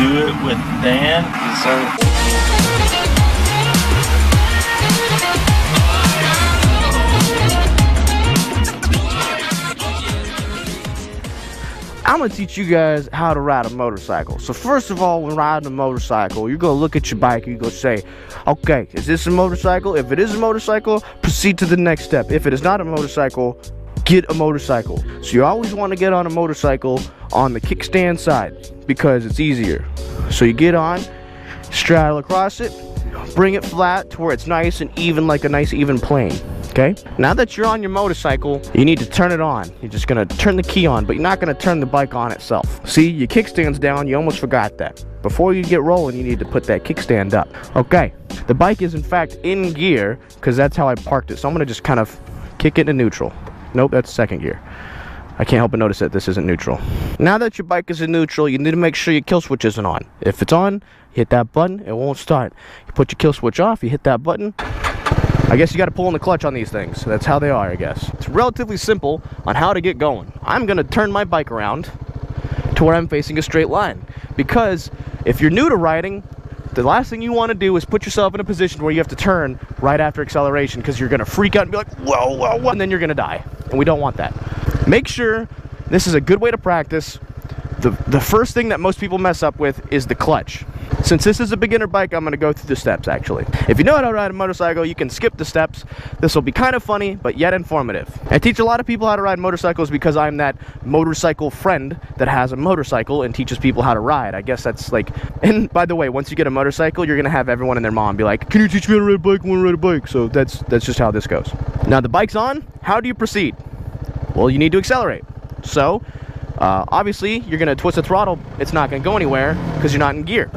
Do it with Dan. Yes, sir. I'm gonna teach you guys how to ride a motorcycle. So first of all, when riding a motorcycle, you're gonna look at your bike and you're gonna say, okay, is this a motorcycle? If it is a motorcycle, proceed to the next step. If it is not a motorcycle, get a motorcycle. So you always want to get on a motorcycle on the kickstand side because it's easier. So you get on, straddle across it, bring it flat to where it's nice and even, like a nice even plane. Okay, now that you're on your motorcycle, you need to turn it on. You're just gonna turn the key on, but you're not gonna turn the bike on itself. See, your kickstand's down, you almost forgot that. Before you get rolling, you need to put that kickstand up. Okay, the bike is in fact in gear, because that's how I parked it. So I'm gonna just kind of kick it into neutral. Nope, that's second gear. I can't help but notice that this isn't neutral. Now that your bike is in neutral, you need to make sure your kill switch isn't on. If it's on, hit that button, it won't start. You put your kill switch off, you hit that button. I guess you got to pull in the clutch on these things. That's how they are, I guess. It's relatively simple on how to get going. I'm going to turn my bike around to where I'm facing a straight line. Because if you're new to riding, the last thing you want to do is put yourself in a position where you have to turn right after acceleration, because you're going to freak out and be like, whoa, whoa, whoa, and then you're going to die. And we don't want that. Make sure this is a good way to practice. The first thing that most people mess up with is the clutch. Since this is a beginner bike, I'm going to go through the steps, actually. If you know how to ride a motorcycle, you can skip the steps. This will be kind of funny, but yet informative. I teach a lot of people how to ride motorcycles because I'm that motorcycle friend that has a motorcycle and teaches people how to ride. I guess that's like... And by the way, once you get a motorcycle, you're going to have everyone and their mom be like, can you teach me how to ride a bike? I want to ride a bike. So that's just how this goes. Now, the bike's on. How do you proceed? Well, you need to accelerate. So, obviously, you're going to twist the throttle. It's not going to go anywhere because you're not in gear.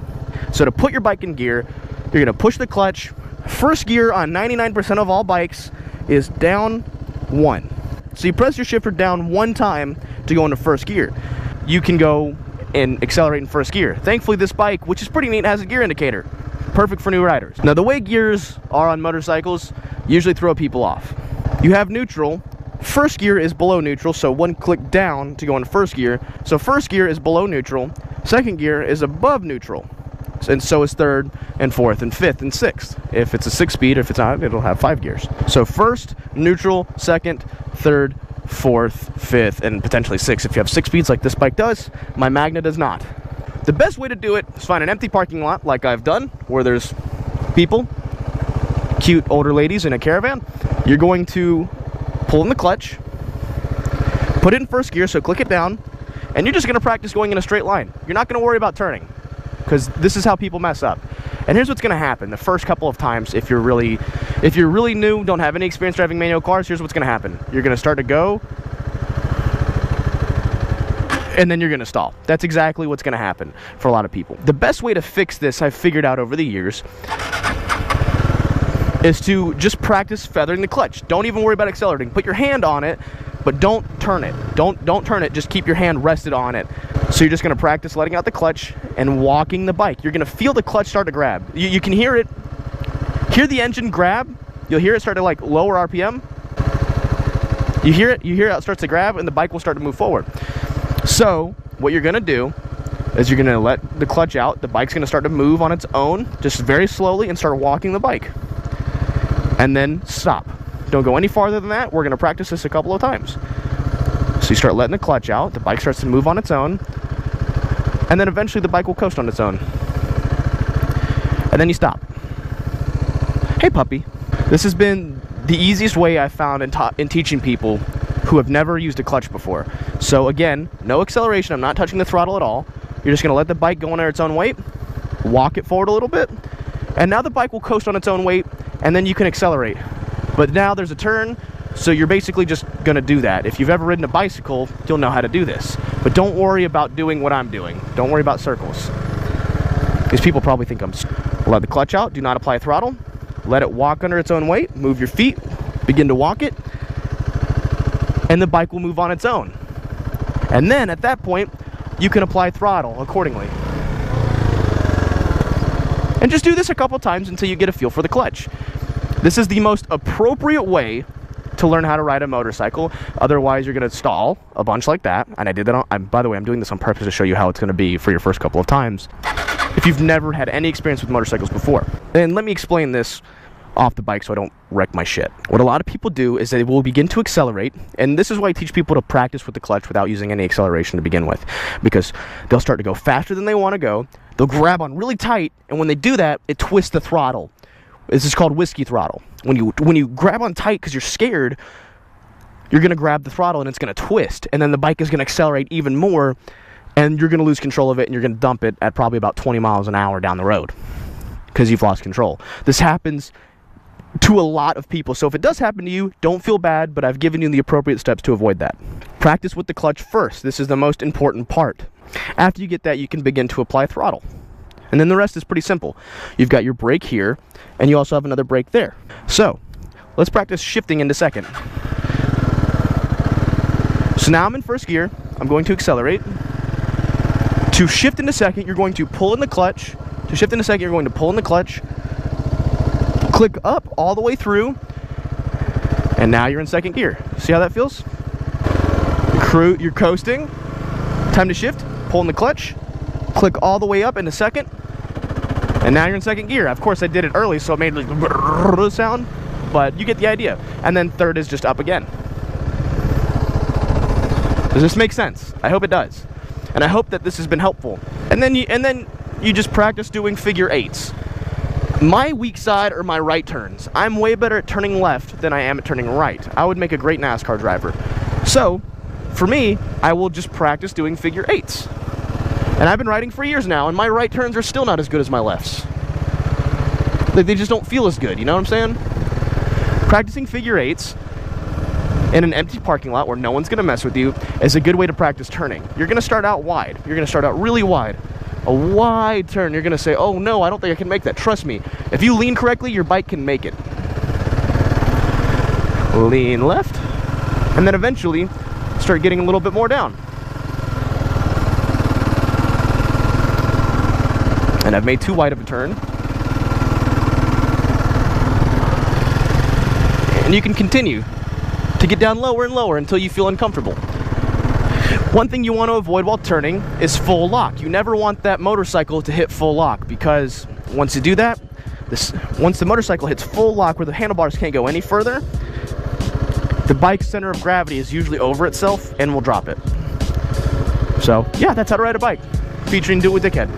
So to put your bike in gear, you're going to push the clutch. First gear on 99% of all bikes is down 1. So you press your shifter down 1 time to go into first gear. You can go and accelerate in first gear. Thankfully, this bike, which is pretty neat, has a gear indicator. Perfect for new riders. Now, the way gears are on motorcycles usually throw people off. You have neutral. First gear is below neutral, so 1 click down to go into first gear. So first gear is below neutral. Second gear is above neutral. And so is third and fourth and fifth and sixth. If it's a 6-speed, if it's not, it'll have 5 gears. So first, neutral, second, third, fourth, fifth, and potentially 6 if you have 6 speeds like this bike does. My Magna does not. The best way to do it is find an empty parking lot like I've done, where there's people, cute older ladies in a caravan. You're going to pull in the clutch, put it in first gear, so click it down, and you're just going to practice going in a straight line. You're not going to worry about turning, because this is how people mess up. And here's what's going to happen the first couple of times. If you're really new, don't have any experience driving manual cars, here's what's going to happen. You're going to start to go, and then you're going to stall. That's exactly what's going to happen for a lot of people. The best way to fix this, I've figured out over the years, is to just practice feathering the clutch. Don't even worry about accelerating. Put your hand on it, but don't turn it. Don't turn it. Just keep your hand rested on it. So you're just going to practice letting out the clutch and walking the bike. You're going to feel the clutch start to grab. You can hear it. Hear the engine grab. You'll hear it start to like lower RPM. You hear it. It starts to grab, and the bike will start to move forward. So what you're going to do is you're going to let the clutch out. The bike's going to start to move on its own, just very slowly, and start walking the bike. And then stop. Don't go any farther than that. We're going to practice this a couple of times. So you start letting the clutch out. The bike starts to move on its own. And then eventually the bike will coast on its own. And then you stop. Hey, puppy. This has been the easiest way I've found in teaching people who have never used a clutch before. So again, no acceleration. I'm not touching the throttle at all. You're just going to let the bike go under its own weight. Walk it forward a little bit. And now the bike will coast on its own weight. And then you can accelerate. But now there's a turn. So you're basically just going to do that. If you've ever ridden a bicycle, you'll know how to do this. But don't worry about doing what I'm doing. Don't worry about circles. Because people probably think I'm... Let the clutch out. Do not apply throttle. Let it walk under its own weight. Move your feet. Begin to walk it. And the bike will move on its own. And then at that point, you can apply throttle accordingly. And just do this a couple times until you get a feel for the clutch. This is the most appropriate way to to learn how to ride a motorcycle. Otherwise, you're going to stall a bunch like that. And I did that by the way, I'm doing this on purpose to show you how it's going to be for your first couple of times if you've never had any experience with motorcycles before. And let me explain this off the bike so I don't wreck my shit. What a lot of people do is they will begin to accelerate, and this is why I teach people to practice with the clutch without using any acceleration to begin with, because they'll start to go faster than they want to go. They'll grab on really tight, and when they do that, it twists the throttle. This is called whiskey throttle. When you grab on tight because you're scared, you're going to grab the throttle and it's going to twist, and then the bike is going to accelerate even more, and you're going to lose control of it, and you're going to dump it at probably about 20 miles an hour down the road because you've lost control. This happens to a lot of people. So if it does happen to you, don't feel bad, but I've given you the appropriate steps to avoid that. Practice with the clutch first. This is the most important part. After you get that, you can begin to apply throttle. And then the rest is pretty simple. You've got your brake here, and you also have another brake there. So let's practice shifting into second. So now I'm in first gear. I'm going to accelerate. To shift into second, you're going to pull in the clutch. To shift into second, you're going to pull in the clutch. Click up all the way through, and now you're in second gear. See how that feels? You're coasting. Time to shift, pull in the clutch, click all the way up into second, and now you're in second gear. Of course, I did it early, so it made like a sound, but you get the idea. And then third is just up again. Does this make sense? I hope it does. And I hope that this has been helpful. And then you just practice doing figure eights. My weak side are my right turns. I'm way better at turning left than I am at turning right. I would make a great NASCAR driver. So, for me, I will just practice doing figure eights. And I've been riding for years now, and my right turns are still not as good as my lefts. They just don't feel as good, you know what I'm saying? Practicing figure eights in an empty parking lot where no one's gonna mess with you is a good way to practice turning. You're gonna start out wide. You're gonna start out really wide. A wide turn, you're gonna say, oh no, I don't think I can make that. Trust me, if you lean correctly, your bike can make it. Lean left, and then eventually start getting a little bit more down. And I've made too wide of a turn. And you can continue to get down lower and lower until you feel uncomfortable. One thing you want to avoid while turning is full lock. You never want that motorcycle to hit full lock, because once you do that, once the motorcycle hits full lock where the handlebars can't go any further, the bike's center of gravity is usually over itself and will drop it. So yeah, that's how to ride a bike, featuring Do It with Dickhead.